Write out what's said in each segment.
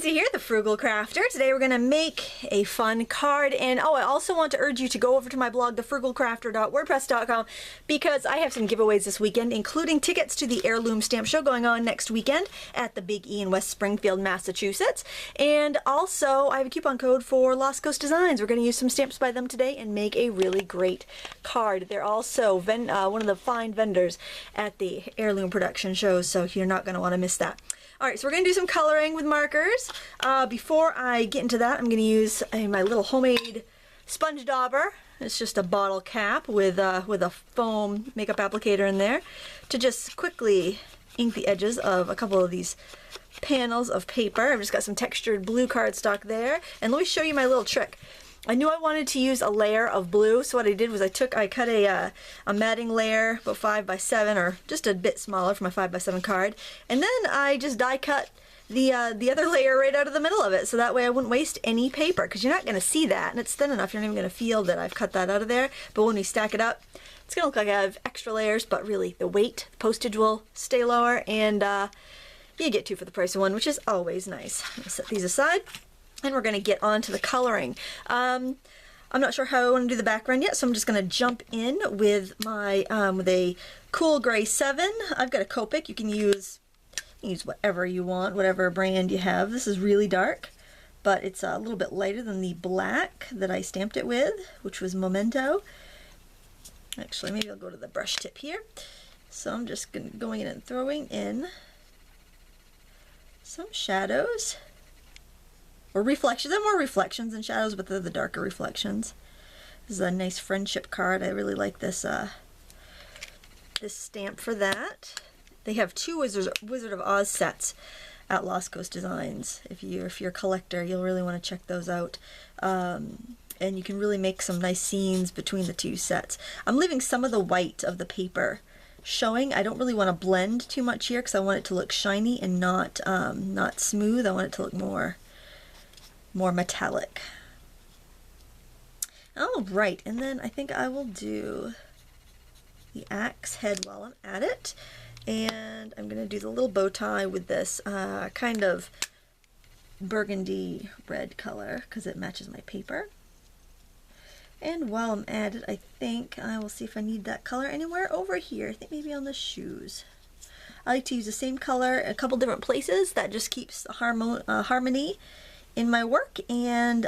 Lindsay here, the Frugal Crafter. Today we're going to make a fun card, and I also want to urge you to go over to my blog, thefrugalcrafter.wordpress.com, because I have some giveaways this weekend, including tickets to the Heirloom Stamp Show going on next weekend at the Big E in West Springfield, Massachusetts. And also, I have a coupon code for Lost Coast Designs. We're going to use some stamps by them today and make a really great card. They're also one of the fine vendors at the Heirloom production shows, so you're not going to want to miss that. Alright, so we're going to do some coloring with markers. Before I get into that, I'm going to use my little homemade sponge dauber. It's just a bottle cap with a foam makeup applicator in there to just quickly ink the edges of a couple of these panels of paper. I've just got some textured blue cardstock there. And let me show you my little trick. I knew I wanted to use a layer of blue, so what I did was I cut a matting layer, about 5 by 7, or just a bit smaller for my 5 by 7 card, and then I just die cut the other layer right out of the middle of it, so that way I wouldn't waste any paper, because you're not going to see that, and it's thin enough you're not even going to feel that I've cut that out of there, but when we stack it up, it's going to look like I have extra layers, but really the weight, the postage will stay lower, and you get 2 for the price of 1, which is always nice. I'm going to set these aside. And we're going to get on to the coloring. I'm not sure how I want to do the background yet, so I'm just going to jump in with my with a Cool Gray 7. I've got a Copic. You can use whatever you want, whatever brand you have. This is really dark, but it's a little bit lighter than the black that I stamped it with, which was Memento. Actually, maybe I'll go to the brush tip here. So I'm just going in and throwing in some shadows. Or reflections. They're more reflections than shadows, but they're the darker reflections. This is a nice friendship card. I really like this this stamp for that. They have 2 Wizard of Oz sets at Lost Coast Designs. If you're a collector, you'll really want to check those out. And you can really make some nice scenes between the 2 sets. I'm leaving some of the white of the paper showing. I don't really want to blend too much here because I want it to look shiny and not smooth. I want it to look more metallic. Oh, right, and then I think I will do the axe head while I'm at it, and I'm going to do the little bow tie with this kind of burgundy red color because it matches my paper. And while I'm at it, I think I will see if I need that color anywhere over here. I think maybe on the shoes. I like to use the same color in a couple different places. That just keeps the harmony in my work and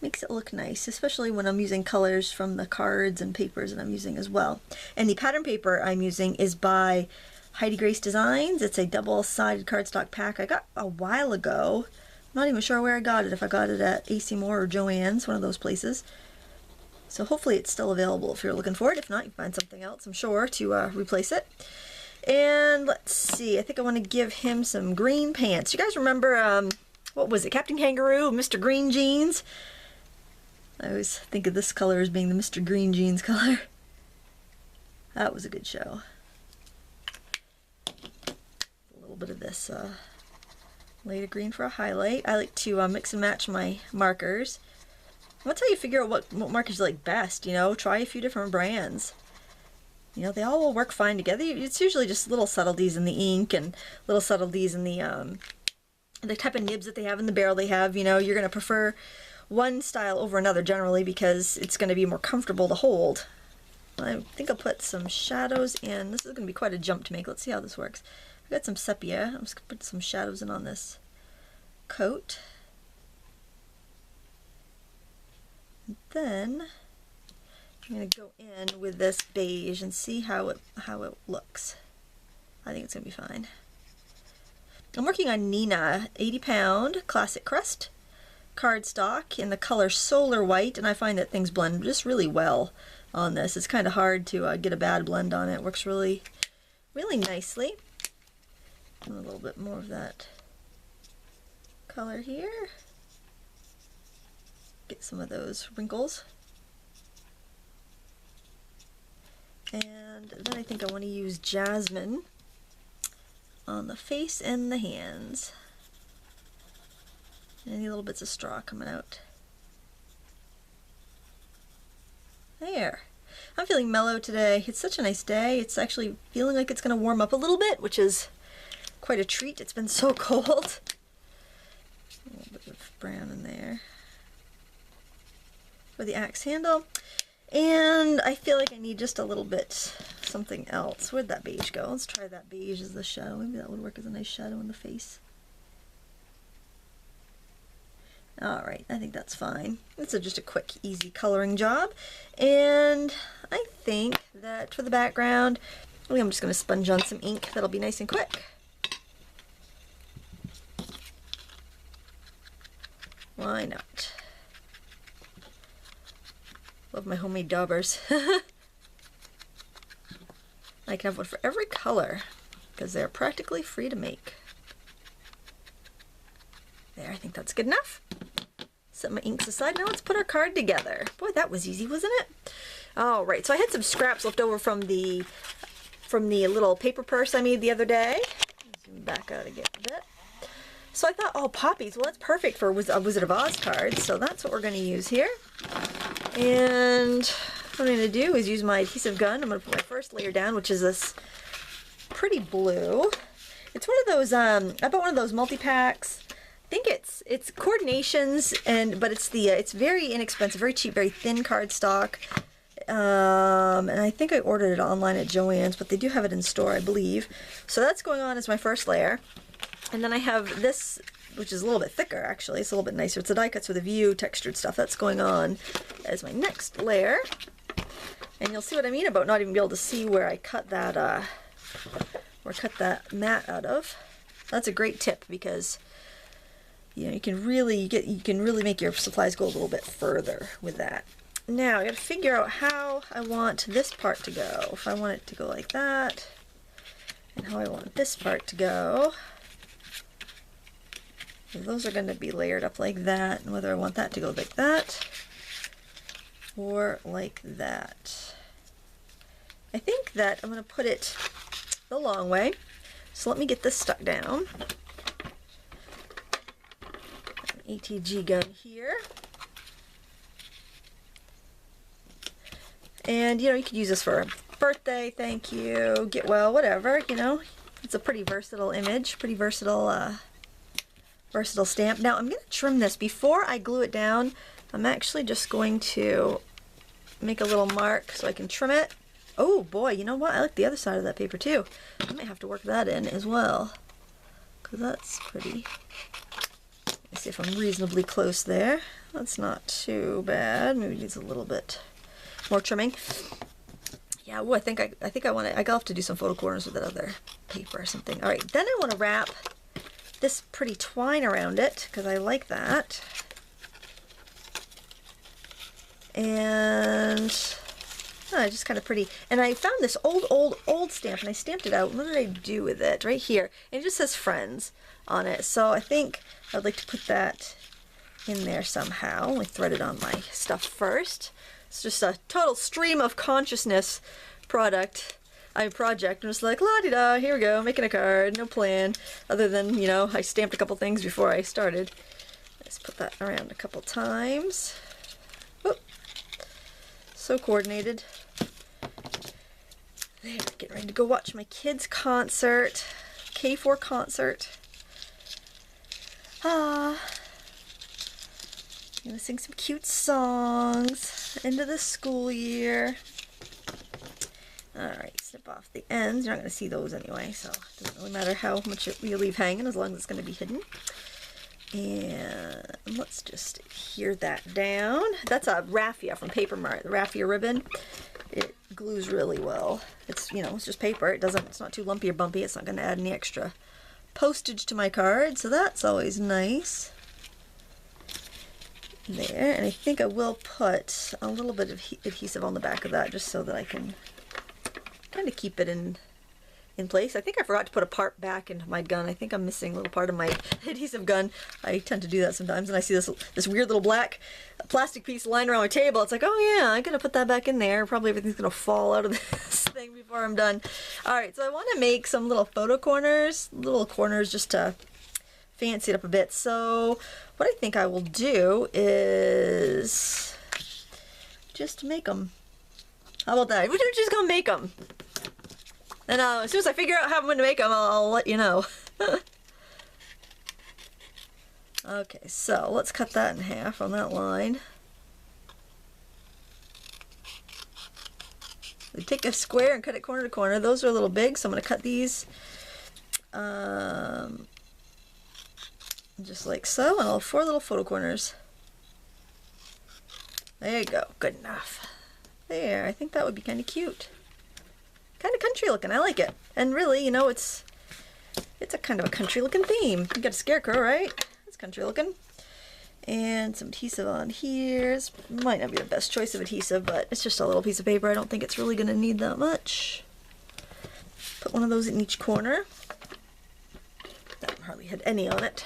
makes it look nice, especially when I'm using colors from the cards and papers that I'm using as well. And the pattern paper I'm using is by Heidi Grace Designs. It's a double-sided cardstock pack I got a while ago. I'm not even sure where I got it, if I got it at AC Moore or Joann's, one of those places. So hopefully it's still available if you're looking for it. If not, you can find something else, I'm sure, to replace it. And let's see, I think I want to give him some green pants. You guys remember, what was it, Captain Kangaroo, Mr. Green Jeans? I always think of this color as being the Mr. Green Jeans color. That was a good show. A little bit of this lighter green for a highlight. I like to mix and match my markers. That's how you figure out what markers you like best, you know? Try a few different brands. You know, they all will work fine together. It's usually just little subtleties in the ink and little subtleties in the type of nibs that they have in the barrel they have. You know, you're going to prefer one style over another generally because it's going to be more comfortable to hold. I think I'll put some shadows in. This is going to be quite a jump to make. Let's see how this works. I've got some sepia. I'm just going to put some shadows in on this coat. And then I'm going to go in with this beige and see how it looks. I think it's going to be fine. I'm working on Nina 80-pound classic crust cardstock in the color Solar White, and I find that things blend just really well on this. It's kind of hard to get a bad blend on it. It works really, really nicely. And a little bit more of that color here. Get some of those wrinkles. And then I think I want to use Jasmine on the face and the hands. Any little bits of straw coming out. There. I'm feeling mellow today. It's such a nice day. It's actually feeling like it's going to warm up a little bit, which is quite a treat. It's been so cold. A little bit of brown in there for the axe handle. And I feel like I need just a little bit something else. Where'd that beige go? Let's try that beige as the shadow. Maybe that would work as a nice shadow in the face. Alright, I think that's fine. This is just a quick, easy coloring job. And I think that for the background, I think I'm just going to sponge on some ink. That'll be nice and quick. Why not? Love my homemade daubers. I can have one for every color because they're practically free to make. There, I think that's good enough. Set my inks aside. Now let's put our card together. Boy, that was easy, wasn't it? All right, so I had some scraps left over from the little paper purse I made the other day. Zoom back out again a bit. So I thought, oh, poppies. Well, that's perfect for a Wizard of Oz card. So that's what we're going to use here. And what I'm going to do is use my adhesive gun. I'm going to put my first layer down, which is this pretty blue. It's one of those, I bought one of those multi-packs. I think it's Coordinations, but it's very inexpensive, very cheap, very thin cardstock. And I think I ordered it online at Joann's, but they do have it in store, I believe. So that's going on as my first layer. And then I have this, which is a little bit thicker, actually. It's a little bit nicer. It's a die cuts with a view, textured stuff. That's going on as my next layer. And you'll see what I mean about not even be able to see where I cut that, mat out of. That's a great tip because you can really make your supplies go a little bit further with that. Now I got to figure out how I want this part to go. If I want it to go like that, and how I want this part to go. Those are going to be layered up like that, and whether I want that to go like that or like that. I think that I'm going to put it the long way. So let me get this stuck down. An ATG gun here. And you could use this for a birthday, thank you, get well, whatever, It's a pretty versatile image, pretty versatile stamp. Now I'm going to trim this. Before I glue it down, I'm actually just going to make a little mark so I can trim it. Oh boy, you know what? I like the other side of that paper too. I might have to work that in as well, because that's pretty. Let's see if I'm reasonably close there. That's not too bad. Maybe it needs a little bit more trimming. Yeah, I think I want to. I'll have to do some photo corners with that other paper or something. All right, then I want to wrap this pretty twine around it because I like that. And just kind of pretty. And I found this old stamp and I stamped it out. What did I do with it? Right here. And it just says Friends on it. So I think I'd like to put that in there somehow. I threaded on my stuff first. It's just a total stream of consciousness project. I'm just like, la-di-da, here we go, making a card, no plan, other than, I stamped a couple things before I started. Let's put that around a couple times. Oop. So coordinated. There, getting ready to go watch my kids' concert, K4 concert. I'm gonna sing some cute songs into the school year. Alright, snip off the ends. You're not going to see those anyway, so it doesn't really matter how much you leave hanging as long as it's going to be hidden. And let's just adhere that down. That's a raffia from Paper Mart, the raffia ribbon. It glues really well. It's, it's just paper. It's not too lumpy or bumpy. It's not going to add any extra postage to my card, so that's always nice. There, and I think I will put a little bit of adhesive on the back of that just so that I can kind of keep it in place. I think I forgot to put a part back into my gun. I think I'm missing a little part of my adhesive gun. I tend to do that sometimes, and I see this weird little black plastic piece lying around my table. It's like, oh yeah, I'm gonna put that back in there. Probably everything's gonna fall out of this thing before I'm done. All right, so I want to make some little photo corners, just to fancy it up a bit. So what I think I will do is just make them. How about that? We're just gonna make them. And as soon as I figure out how I'm going to make them, I'll let you know. Okay, so let's cut that in half on that line. We take a square and cut it corner to corner. Those are a little big, so I'm going to cut these just like so, and I'll have 4 little photo corners. There you go, good enough. There, I think that would be kind of cute. Kind of country looking, I like it. And really, you know, it's a kind of a country looking theme. You got a scarecrow, right? It's country looking. And some adhesive on here. This might not be the best choice of adhesive, but it's just a little piece of paper. I don't think it's really going to need that much. Put one of those in each corner. That one hardly had any on it.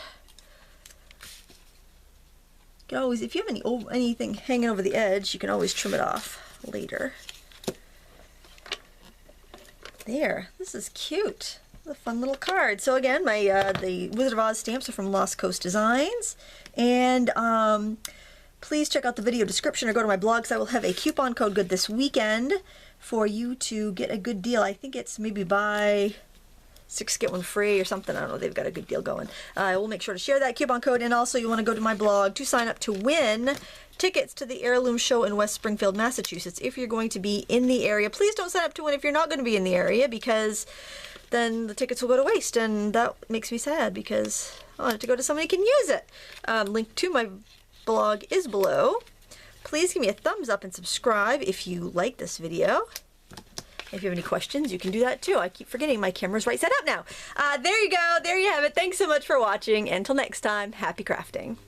You can always, if you have anything hanging over the edge, you can always trim it off later. There, this is cute. A fun little card. So again, my the Wizard of Oz stamps are from Lost Coast Designs, and please check out the video description or go to my blog, because I will have a coupon code good this weekend for you to get a good deal. I think it's maybe buy 6 get 1 free or something. I don't know, they've got a good deal going. I will make sure to share that coupon code, and also you want to go to my blog to sign up to win tickets to the Heirloom show in West Springfield, Massachusetts. If you're going to be in the area, please don't sign up to win if you're not going to be in the area, because then the tickets will go to waste, and that makes me sad because I want it to go to somebody who can use it. Link to my blog is below. Please give me a thumbs up and subscribe if you like this video. If you have any questions, you can do that too. I keep forgetting my camera's right set up now. There you go. There you have it. Thanks so much for watching. Until next time, happy crafting.